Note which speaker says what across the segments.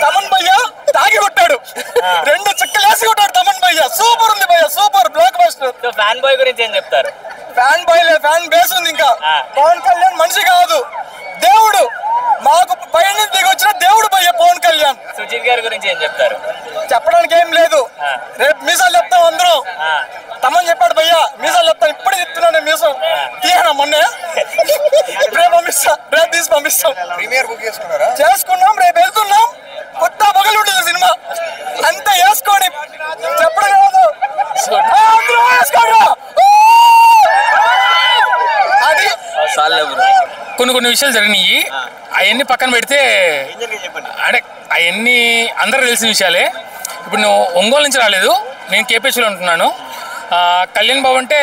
Speaker 1: తమన్ భయ్య తాగి కొట్టాడు, 2 చుక్కలేసి కొట్టాడు తమన్ భయ్య. సూపర్ ఉంది భయ్య, super block buster.
Speaker 2: Fan boy గురించి ఏం చెప్తారు?
Speaker 1: ఫ్యాన్ బాయ్ లే, ఫ్యాన్ బేస్ ఉంది. ఇంకా పవన్ కళ్యాణ్ మనిషి కాదు, దేవుడు. మాకు పైన దిగి వచ్చిన దేవుడు భయ్య పవన్ కళ్యాణ్.
Speaker 2: సుజిత్ గారి గురించి ఏం చెప్తారు?
Speaker 1: చెప్పడానికి ఏం లేదు, రేపు మీసాలు చెప్తాం అందరం. తమన్ చెప్పాడు భయ్య మీసాలు చెప్తాను, ఇప్పుడే చెప్తున్నాను. మీసం తీయనా మొన్నే, రేపు పంపిస్తాం, రేపు తీసి పంపిస్తాం.
Speaker 3: ప్రీమియర్ బుక్ చేసుకున్నారా?
Speaker 1: చేసుకున్నాం, రేపు వెళ్తున్నాం. కొత్త పగలు ఉంటుంది సినిమా, అంతా వేసుకొని చెప్పడం కాదు. అది
Speaker 4: కొన్ని విషయాలు జరిగినాయి, అవన్నీ పక్కన పెడితే అంటే అవన్నీ అందరూ తెలిసిన విషయాలే. ఇప్పుడు నువ్వు ఒంగోలు నుంచి రాలేదు, నేను కేపీహెచ్లో ఉంటున్నాను. కళ్యాణ్ బాబు అంటే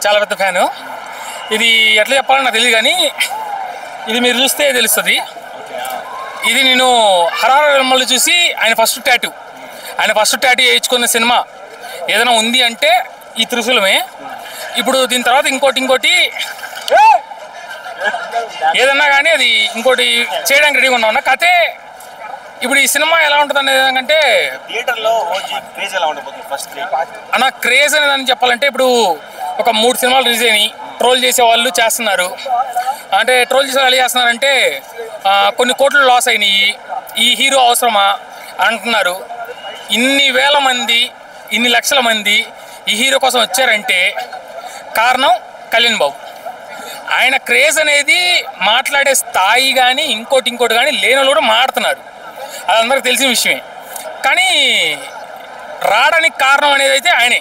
Speaker 4: చాలా పెద్ద ఫ్యాను. ఇది ఎట్లా చెప్పాలో నాకు తెలియదు, కానీ ఇది మీరు చూస్తే తెలుస్తుంది. ఇది నేను హరహర విమల్లో చూసి ఆయన ఫస్ట్ టాటూ వేయించుకున్న సినిమా ఏదైనా ఉంది అంటే ఈ త్రిశూలమే. ఇప్పుడు దీని తర్వాత ఇంకోటి ఏదన్నా కానీ అది ఇంకోటి చేయడానికి రెడీగా ఉన్నా. కాకపోతే ఇప్పుడు ఈ సినిమా ఎలా ఉంటుంది అనేది ఏంటంటే అన్న క్రేజ్ అనేదాన్ని చెప్పాలంటే, ఇప్పుడు ఒక 3 సినిమాలు రిలీజ్ అయినాయి, ట్రోల్ చేసే వాళ్ళు చేస్తున్నారు. అంటే ట్రోల్ చేసే వాళ్ళు చేస్తున్నారంటే కొన్ని కోట్లు లాస్ అయినాయి, ఈ హీరో అవసరమా అంటున్నారు. ఇన్ని వేల మంది, ఇన్ని లక్షల మంది ఈ హీరో కోసం వచ్చారంటే కారణం కళ్యాణ్ బాబు. ఆయన క్రేజ్ అనేది మాట్లాడే స్థాయి కానీ ఇంకోటి కానీ లేని వాళ్ళు కూడా మాట్లాడుతున్నారు, అది అందరికీ తెలిసిన విషయమే. కానీ రావడానికి కారణం అనేది అయితే ఆయనే.